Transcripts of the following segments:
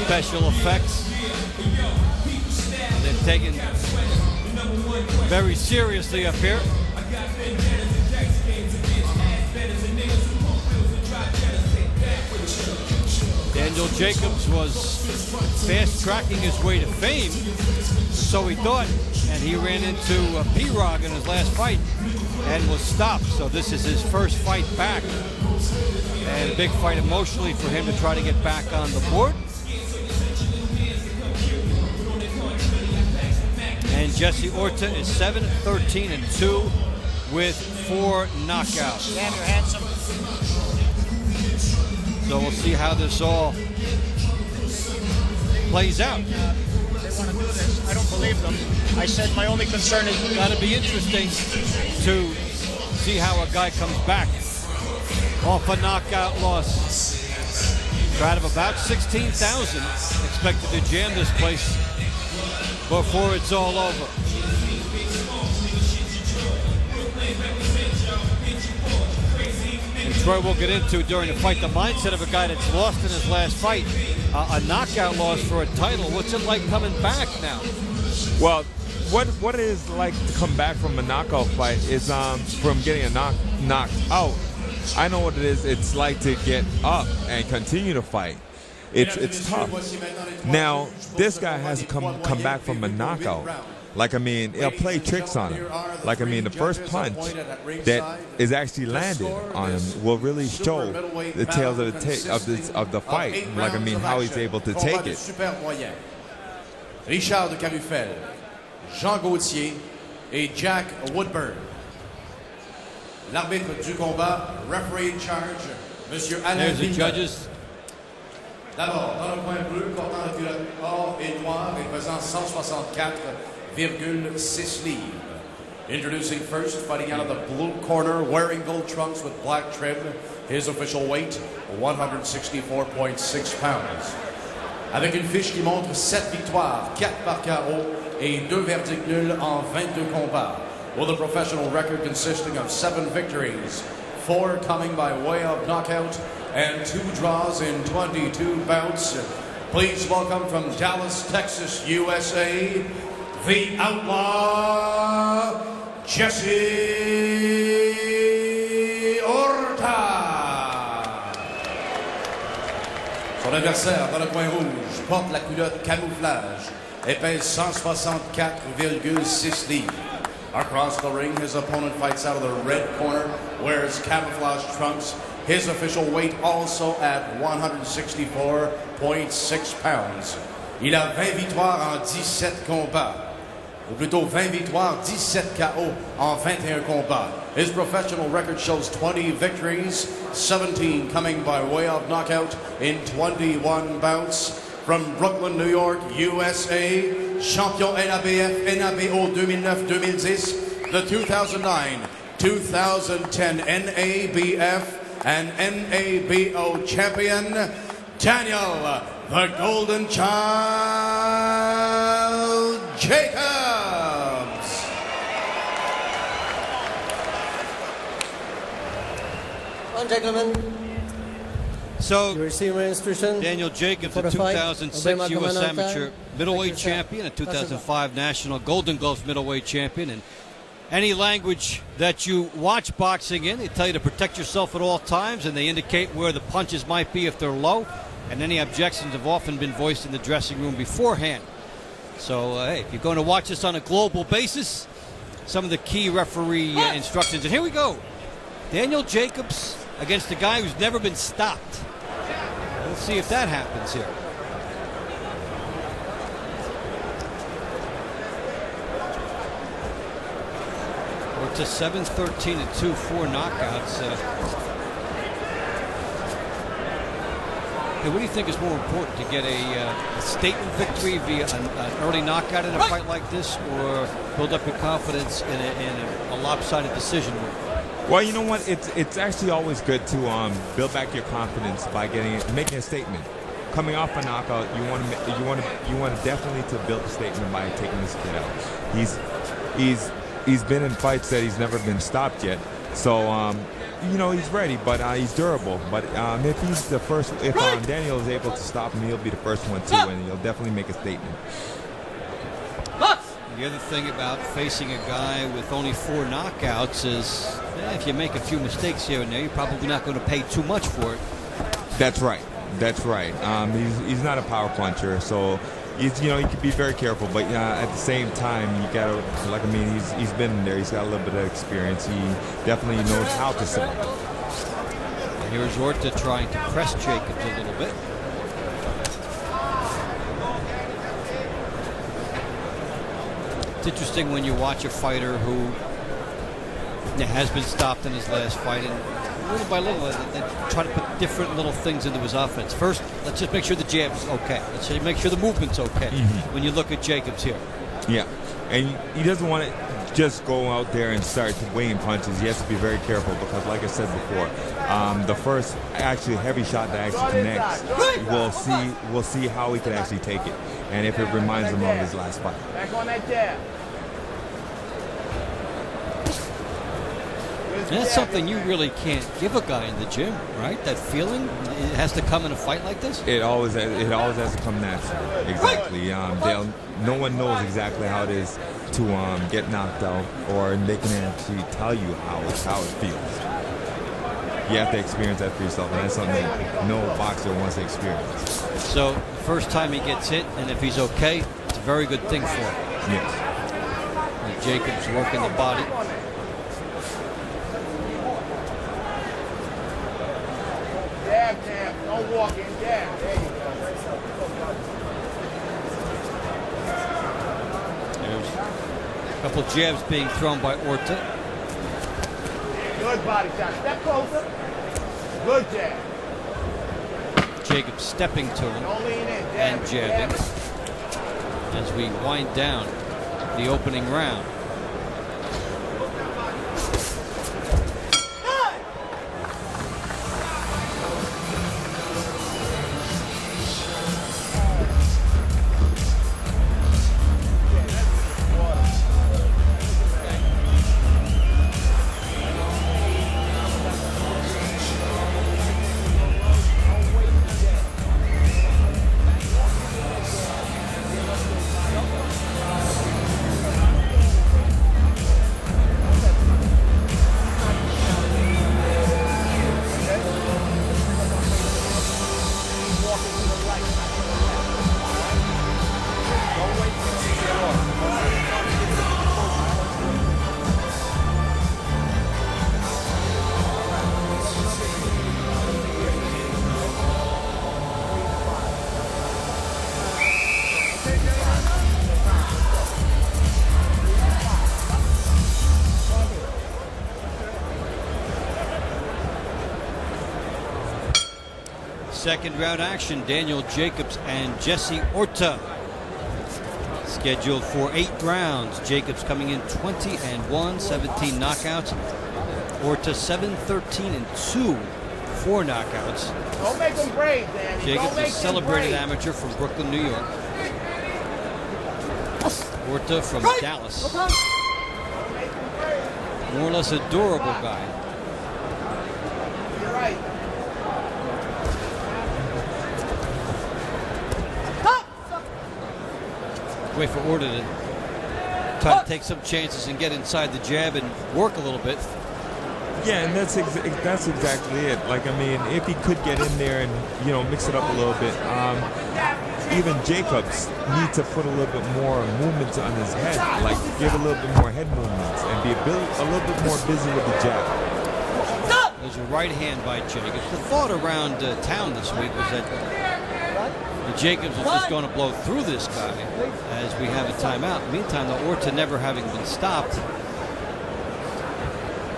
special effects. They're taken very seriously up here. Daniel Jacobs was fast-tracking his way to fame, so he thought, and he ran into P-Rog in his last fight and was stopped. So this is his first fight back, and a big fight emotionally for him to try to get back on the board. And Jesse Orta is 7-13-2 with 4 knockouts. Damn, you're handsome. So we'll see how this all plays out. They want to do this. I don't believe them. I said my only concern is it's got to be interesting to see how a guy comes back off a knockout loss. Crowd of about 16,000 expected to jam this place before it's all over. And Troy will get into during the fight the mindset of a guy that's lost in his last fight, a knockout loss for a title. What's it like coming back now? Well, what it is like to come back from a knockout fight is from getting a knocked out. I know what it is. It's like to get up and continue to fight. It's tough. Now this guy has to come back from a knockout. Like, I mean, it'll play tricks on him. Like, I mean, the first punch that is actually landed on him will really show the tales of the fight. Like, I mean, how he's able to take it. Richard de Carufel, Jean Gauthier et Jack Woodburn. L'arbitre du combat, referee in charge, Monsieur Alain There's the Villeneuve. judges. D'abord, dans le coin bleu, portant le culotte or et noir et pesant 164,6 livres. Introducing first, fighting out of the blue corner, wearing gold trunks with black trim. His official weight, 164.6 pounds. Avec une fiche qui montre 7 victoires, 4 par KO et 2 verdicts nuls en 22 combats. With a professional record consisting of 7 victories, 4 coming by way of knockout, and 2 draws in 22 bouts. Please welcome from Dallas, Texas, USA, the outlaw, Jesse Orta. Son adversaire dans le coin rouge porte la culotte camouflage et pèse 164,6 livres. Across the ring, his opponent fights out of the red corner, wears camouflage trunks. His official weight also at 164.6 pounds. Il a 20 victoires en 17 combats. Ou plutôt 20 victoires, 17 KO en 21 combats. His professional record shows 20 victories, 17 coming by way of knockout in 21 bouts. From Brooklyn, New York, USA, champion NABF, NABO 2009-2010, the 2009-2010 NABF and NABO champion, Daniel, the Golden Child, Jacobs. Well, gentlemen, So you receive my instruction. Daniel Jacobs, a 2006 U.S. Amateur Middleweight Champion, a 2005 National Golden Gloves Middleweight Champion, and any language that you watch boxing in, they tell you to protect yourself at all times, and they indicate where the punches might be if they're low, and any objections have often been voiced in the dressing room beforehand. So, hey, if you're going to watch this on a global basis, some of the key referee instructions. And here we go. Daniel Jacobs against a guy who's never been stopped. Let's see if that happens here. We're to 7-13-2, 4 knockouts. Hey, what do you think is more important, to get a statement victory via an early knockout in a fight like this, or build up your confidence in a lopsided decision win? Well, you know what? It's actually always good to build back your confidence by making a statement. Coming off a knockout, you want to definitely to build a statement by taking this kid out. He's been in fights that he's never been stopped yet, So, you know, he's ready, but he's durable. But if he's the first, if Daniel is able to stop him, he'll be the first one too, and he'll definitely make a statement. The other thing about facing a guy with only 4 knockouts is if you make a few mistakes here and there, you're probably not going to pay too much for it. That's right. That's right. He's not a power puncher, so you know, you can be very careful. But at the same time, you gotta, like, I mean, he's been in there. He's got a little bit of experience. He definitely knows how to sell. And here's Orta trying to press Jacobs a little bit. It's interesting when you watch a fighter who has been stopped in his last fight, and little by little they try to put different little things into his offense. First, let's just make sure the jab's okay. Let's just make sure the movement's okay. When you look at Jacobs here. Yeah, and he doesn't want to just go out there and start weighing punches. He has to be very careful because, like I said before, the first actually heavy shot that actually connects, we'll see how he can actually take it, and if it reminds him of his last fight. Back on that jab. And that's something you really can't give a guy in the gym, right? That feeling, it has to come in a fight like this. It always has to come natural. Exactly. No one knows exactly how it is to get knocked out, or they can actually tell you how it feels. You have to experience that for yourself, and that's something that no boxer wants to experience. So the first time he gets hit, and if he's okay, it's a very good thing for him. Yes. And Jacobs working the body. Jab, jab. Don't walk in. Jab. There you go. There's a couple jabs being thrown by Orta. Good body shot. Step closer. Good jab. Jacobs stepping to him Don't lean in. and jabbing as we wind down the opening round. Second round action, Daniel Jacobs and Jesse Orta. Scheduled for 8 rounds. Jacobs coming in 20-1, 17 knockouts. Orta 7-13-2, 4 knockouts. Don't make them brave, Danny. Jacobs is a celebrated amateur from Brooklyn, New York. Orta from Dallas. More or less a durable guy. You're right. Wait for Orta to try to take some chances and get inside the jab and work a little bit. Yeah, and that's exactly it. Like, I mean, if he could get in there and, you know, mix it up a little bit, even Jacobs needs to put a little bit more movement on his head, like give a little bit more head movements and be a little bit more busy with the jab. There's a right hand by Jacobs. The thought around town this week was that Jacobs was just going to blow through this guy as we have a timeout. Meantime, the Orta never having been stopped,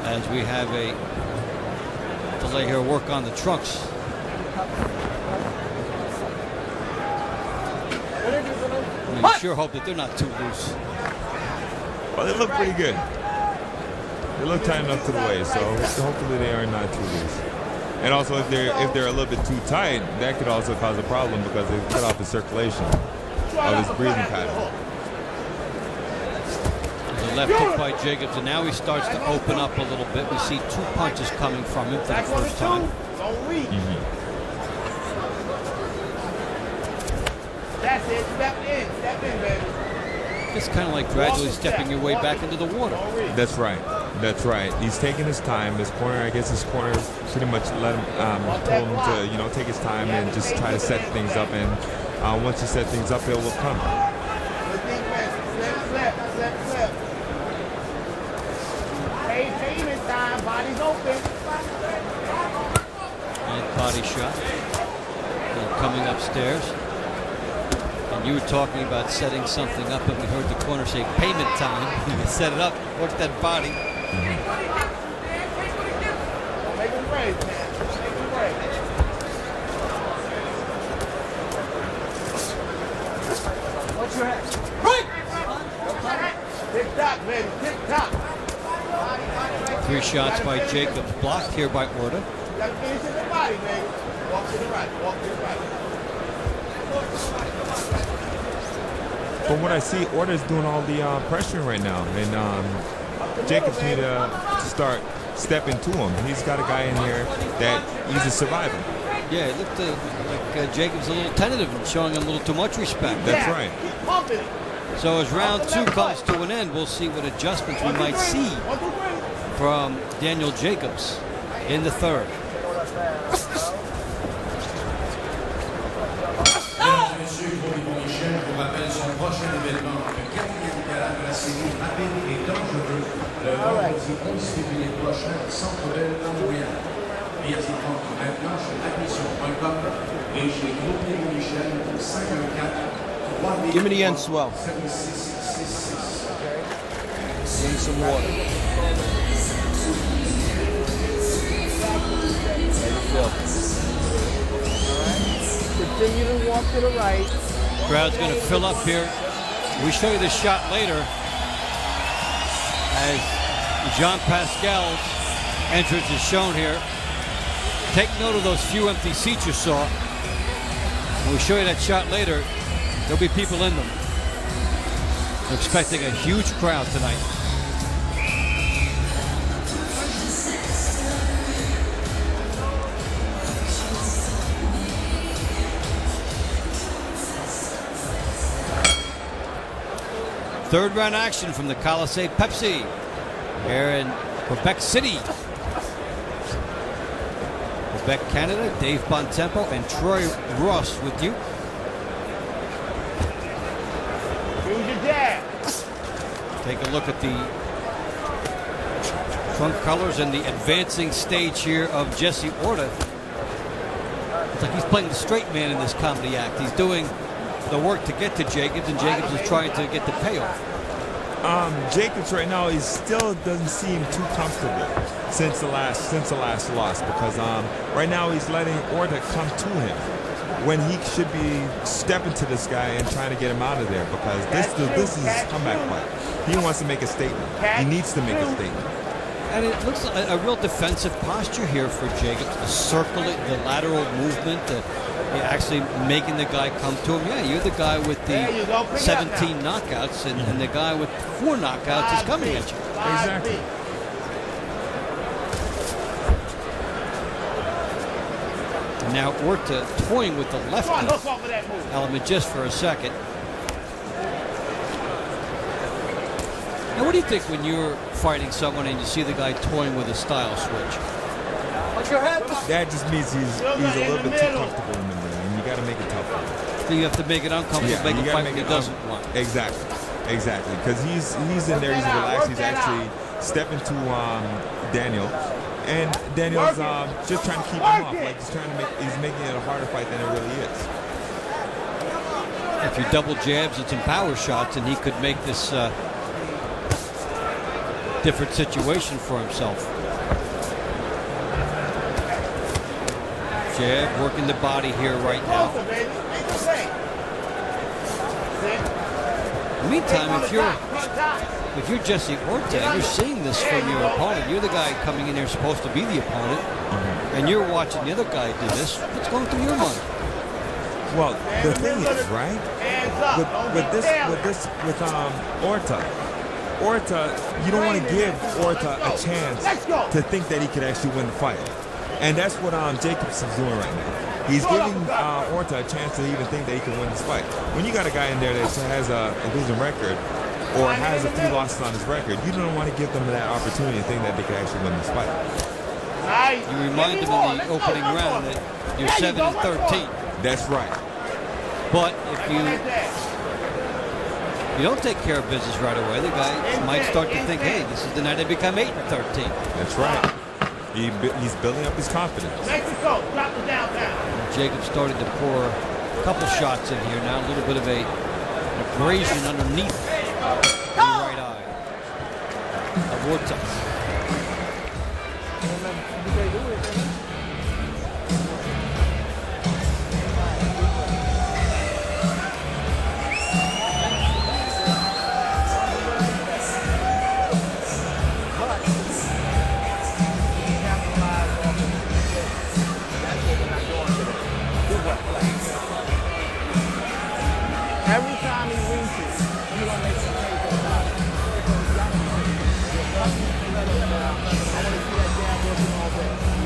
as we have a delay here, work on the trunks. I mean, you sure hope that they're not too loose. Well, they look pretty good. They look tight enough to the waist, so hopefully they are not too loose. And also, if they're a little bit too tight, that could also cause a problem because they cut off the circulation of his breathing pattern. left hook by Jacobs, and now he starts to open up a little bit. We see 2 punches coming from him for the first time. That's it. Step in, baby. It's kind of like gradually stepping your way back into the water. That's right. That's right. He's taking his time. His corner, I guess his corner pretty much let him, told him to, you know, take his time and just try to set things up. And once you set things up, it will come. Flip. Hey, payment time. Body's open. And body shot. And coming upstairs. And you were talking about setting something up, and we heard the corner say payment time. You can set it up, work that body. Make him break, man. Make him break. What's your hat? Right! Tick-tock, baby. Tick-tock. 3 shots by Jacobs, blocked here by Orta. You gotta finish in the body, baby. Walk to the right. Walk to the right. From what I see, Orta's doing all the pressuring right now, and Jacobs need to start stepping to him. He's got a guy in here that he's a survivor. Yeah, it looked like Jacobs a little tentative and showing him a little too much respect. That's right. Keep pumping. So as round 2 comes to an end, we'll see what adjustments we might see from Daniel Jacobs in the 3rd. Mesdames et messieurs, pour les Michel, je vous rappelle son prochain événement, le 4e gala de la série Rapide et Dangereux, le vendredi 11 février prochain au Centre Bell à Montréal. Billets sont vendus maintenant chez admission.com et chez Groupe Les Michel au 514-3000. Give me the end swell. 7666. Need some water. Continue to walk to the right. Crowd's going to fill up here. We show you the shot later as Jean Pascal's entrance is shown here. Take note of those few empty seats you saw. When we show you that shot later, there'll be people in them. We're expecting a huge crowd tonight. Third round action from the Colisée Pepsi here in Quebec City. Quebec, Canada. Dave Bontempo and Troy Ross with you. Use your jab. Take a look at the trunk colors and the advancing stage here of Jesse Orta. It's like he's playing the straight man in this comedy act. He's doing the work to get to Jacobs, and Jacobs is trying to get the payoff. Jacobs right now, he still doesn't seem too comfortable since the last loss, because right now he's letting Orta come to him when he should be stepping to this guy and trying to get him out of there, because this is his comeback fight. He wants to make a statement. He needs to make a statement. And it looks like a real defensive posture here for Jacobs. The circle, the lateral movement, actually making the guy come to him. Yeah, you're the guy with the 17 knockouts, and the guy with 4 knockouts is coming at you. Exactly. And now Orta toying with the left element just for a second. Now, what do you think when you're fighting someone and you see the guy toying with a style switch? That just means he's a little bit too comfortable in the ring, and you got to make it tough for him. So you have to make it uncomfortable, make a fight he doesn't want. Exactly, because he's in there, he's relaxed, he's actually stepping to Daniel, and Daniel's just trying to keep him off, like he's making it a harder fight than it really is. If you double jabs and some power shots, and he could make this different situation for himself. Jab, working the body here right now. In the meantime, if you're Jesse Orta and you're seeing this from your opponent, you're the guy coming in there supposed to be the opponent, and you're watching the other guy do this, what's going through your mind? Well, the thing is, right, with Orta, Orta, you don't want to give Orta a chance to think that he could actually win the fight. And that's what Jacobs is doing right now. He's giving Orta a chance to even think that he can win this fight. When you got a guy in there that has a losing record or has a few losses on his record, you don't want to give them that opportunity to think that they can actually win this fight. You remind them in the opening round that you're 7-13. That's right. But if you don't take care of business right away, the guy might start to think, hey, this is the night I become 8-13. That's right. He's building up his confidence. Mexico, drop it downtown. Jacob started to pour a couple shots in here now. A little bit of an abrasion underneath the right eye of Orta. Every time he reaches, he's gonna make some plays on top.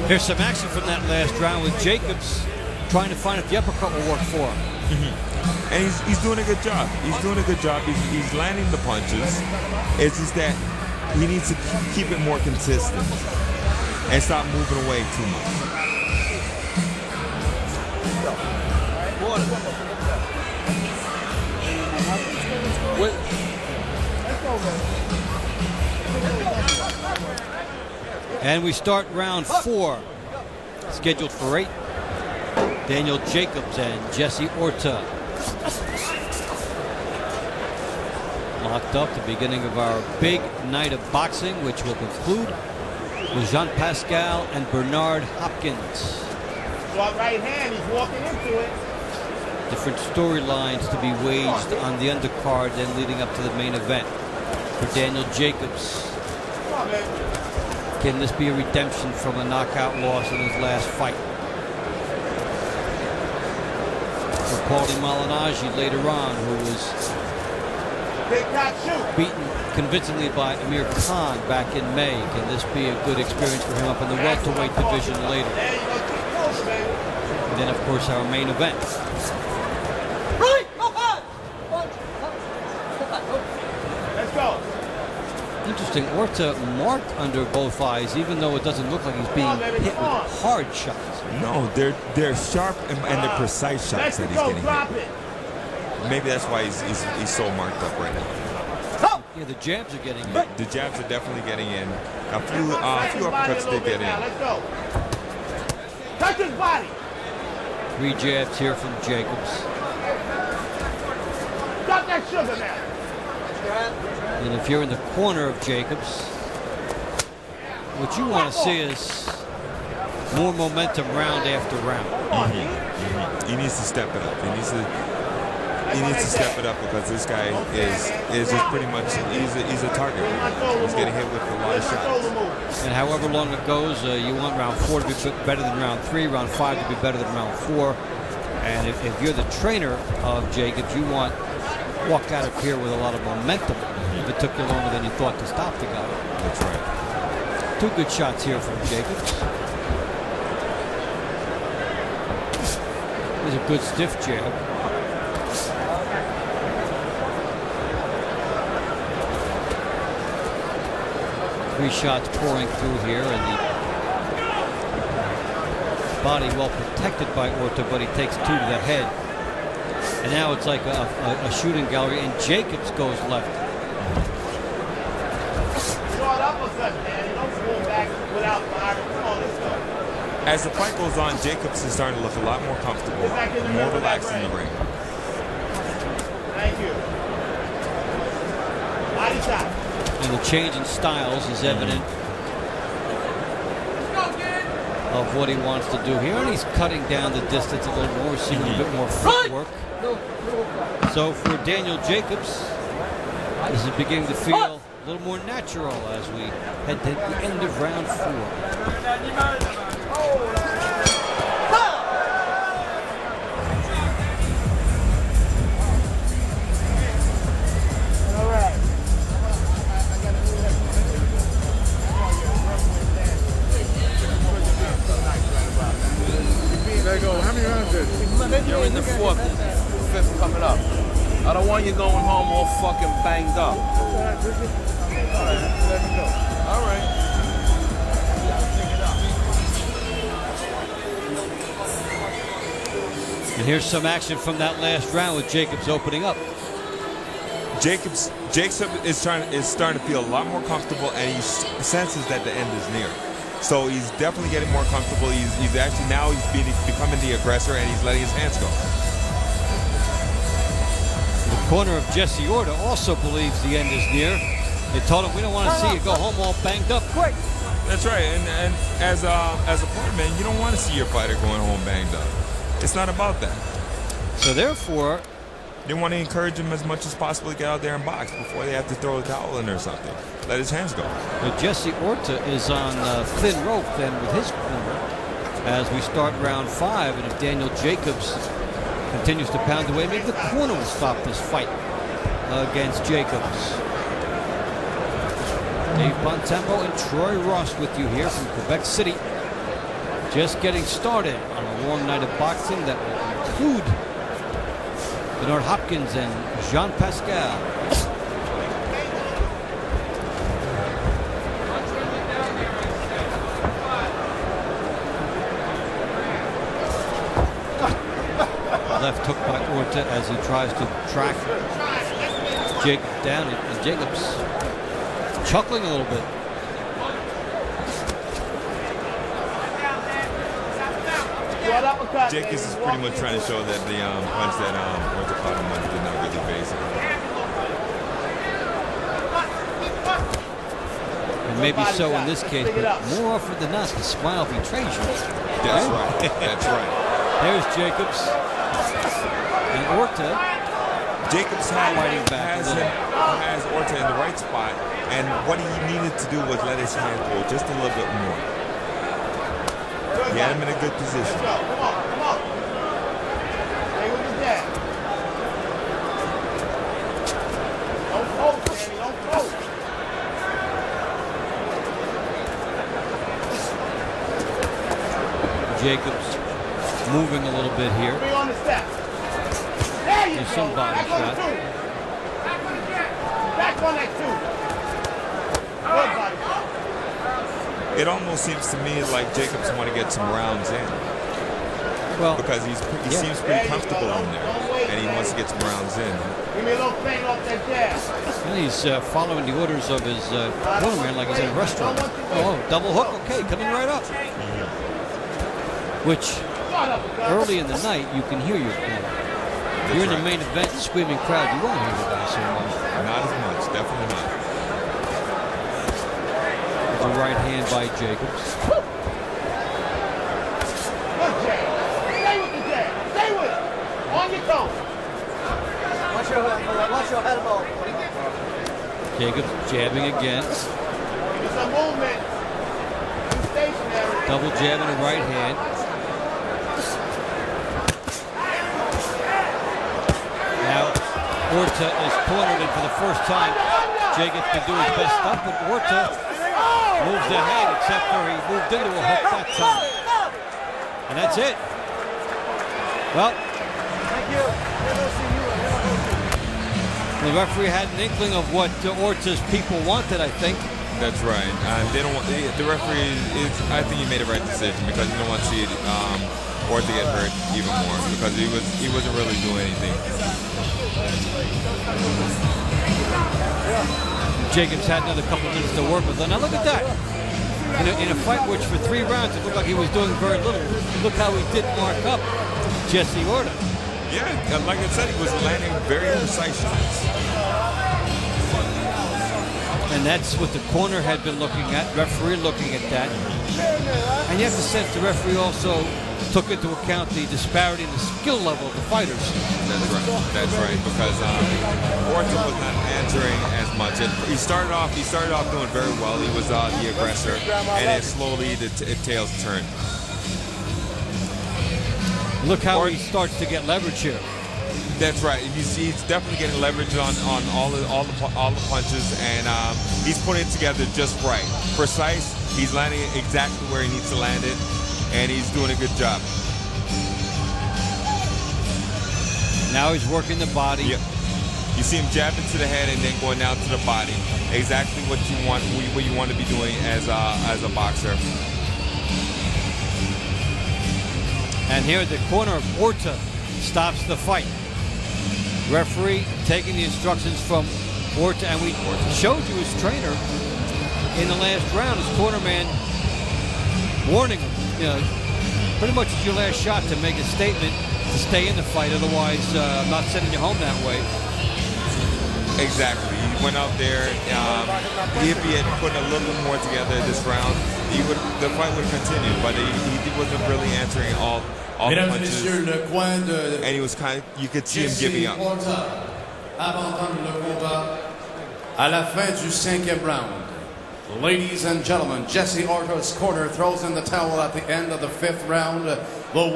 Here's some action from that last round with Jacobs trying to find if the uppercut will work for him. And he's doing a good job. He's doing a good job. He's landing the punches. It's just that he needs to keep it more consistent and stop moving away too much. And we start round 4, scheduled for 8. Daniel Jacobs and Jesse Orta. Locked up, the beginning of our big night of boxing, which will conclude with Jean-Pascal and Bernard Hopkins. Short right hand, he's walking into it. Different storylines to be waged on the undercard then leading up to the main event. For Daniel Jacobs, Come on, man. can this be a redemption from a knockout loss in his last fight? For Paulie Malignaggi later on, who was Big cat shoot. beaten convincingly by Amir Khan back in May. Can this be a good experience for him up in the welterweight division later? There you go, keep close, baby. And then, of course, our main event. Let's go. Interesting, Orta marked under both eyes, even though it doesn't look like he's being hit with hard shots. No, they're sharp and they're precise shots that he's Mexico, getting drop hit. it. Maybe that's why he's so marked up right now. Yeah, the jabs are getting in. The jabs are definitely getting in. A few uppercuts did get in. Let's go. Touch his body. 3 jabs here from Jacobs. Drop that sugar now. And if you're in the corner of Jacobs, what you want to see is more momentum round after round. He needs to step it up. He needs to step it up because this guy is just pretty much he's a target. He's getting hit with a lot of shots. And however long it goes, you want round 4 to be better than round 3, round 5 to be better than round 4. And if you're the trainer of Jacobs, you want to walk out of here with a lot of momentum. If it took you longer than you thought to stop the guy. That's right. 2 good shots here from Jacobs. There's a good stiff jab. Three shots pouring through here, and the body well protected by Orta, but he takes 2 to the head. And now it's like a shooting gallery, and Jacobs goes left. Short uppercut, man. You don't pull back without firing. Come on, let's go. As the fight goes on, Jacobs is starting to look a lot more comfortable, more relaxed in the ring. Thank you. Body shot. And the change in styles is evident of what he wants to do here. And he's cutting down the distance a little more, seeing a bit more footwork. So for Daniel Jacobs, this is beginning to feel a little more natural as we head to the end of round 4. and the 4th and 5th coming up. I don't want you going home all fucking banged up. All right. And here's some action from that last round with Jacobs opening up. Jacob is starting to feel a lot more comfortable, and he senses that the end is near. So he's definitely getting more comfortable. He's actually now becoming the aggressor, and he's letting his hands go. The corner of Jesse Orta also believes the end is near. They told him, we don't want to see you go home all banged up. Quick. That's right, and as a partner, man, you don't want to see your fighter going home banged up. It's not about that. So therefore, they want to encourage him as much as possible to get out there and box before they have to throw a towel in or something. Let his hands go. But Jesse Orta is on thin rope then with his corner as we start round 5. And if Daniel Jacobs continues to pound away, maybe the corner will stop this fight against Jacobs. Dave Bontempo and Troy Ross with you here from Quebec City. Just getting started on a long night of boxing that will include Bernard Hopkins and Jean Pascal. Left hook by Orta as he tries to track Jacobs down, and Jacobs chuckling a little bit. Jacobs is pretty much trying to show that the punch that Orta caught him with did not really phase him. And maybe so in this case, but more often than not, the smile betrays you. That's right. That's right. There's Jacobs. And Orta. Jacobs has Orta in the right spot, and what he needed to do was let his hand go just a little bit more. He had him in a good position. Come on, come on. Stay with his dad. Don't poke, Danny, don't poke. Jacobs moving a little bit here. Be on the step. There you There's go. some body Back on shot. the 2. Back on that 2. Good body shot. It almost seems to me like Jacobs want to get some rounds in. Well, because he seems pretty comfortable in there, and he wants to get some rounds in. Give me a little feint off that jab. And he's following the orders of his cornerman like he's in a restaurant. Oh, double hook, okay, coming right up. Which, early in the night, you can hear your corner. If you're in the main event, screaming crowd, you won't hear the guy so much. Not as much, definitely not. There's a right hand by Jacobs. Good jab. Stay with the jab. Stay with it. On your toes. Watch your elbow. Jacobs jabbing again. Give me some movement. Be stationary. Double jab in the right hand. Now, Orta is cornered, and for the first time, Jacobs can do his best stuff, but Orta moves ahead, except for he moved into a hook that time. And that's it. Well, the referee had an inkling of what Orta's people wanted, I think. That's right. They don't want the referee. I think he made a right decision because you don't want to see Orta get hurt even more because he wasn't really doing anything. Jacobs had another couple minutes to work with. Now look at that. In a fight which for 3 rounds it looked like he was doing very little. Look how he did mark up Jesse Orta. Yeah, like I said, he was landing very precise shots. And that's what the corner had been looking at, referee looking at that. And you have to sense the referee also took into account the disparity in the skill level of the fighters. That's right. That's right. Because Orta was not answering as much. He started off doing very well. He was the aggressor, and then slowly the tails turned. Look how he starts to get leverage here. That's right. He's definitely getting leverage on all the punches, and he's putting it together just right. Precise. He's landing it exactly where he needs to land it, and he's doing a good job. Now he's working the body. Yep. You see him jabbing to the head and then going down to the body. Exactly what you want to be doing as a boxer. And here at the corner, Orta stops the fight. Referee taking the instructions from Orta, and we showed you his trainer in the last round, his corner man, warning him, you know, pretty much it's your last shot to make a statement to stay in the fight. Otherwise, I'm not sending you home that way. Exactly. He went out there. If he had put a little bit more together this round, the fight would have continued. But he wasn't really answering all the Mesdames et punches. messieurs, le coin de And he was you could see him giving up. Orta abandonne le combat à la fin du 5e round. Ladies and gentlemen, Jesse Orta's corner throws in the towel at the end of the 5th round. The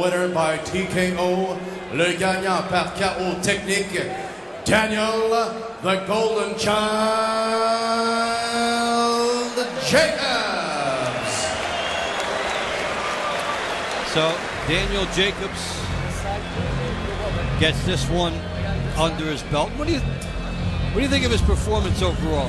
winner by TKO, le gagnant par KO technique, Daniel the Golden Child Jacobs. So Daniel Jacobs gets this one under his belt. What do you think of his performance overall?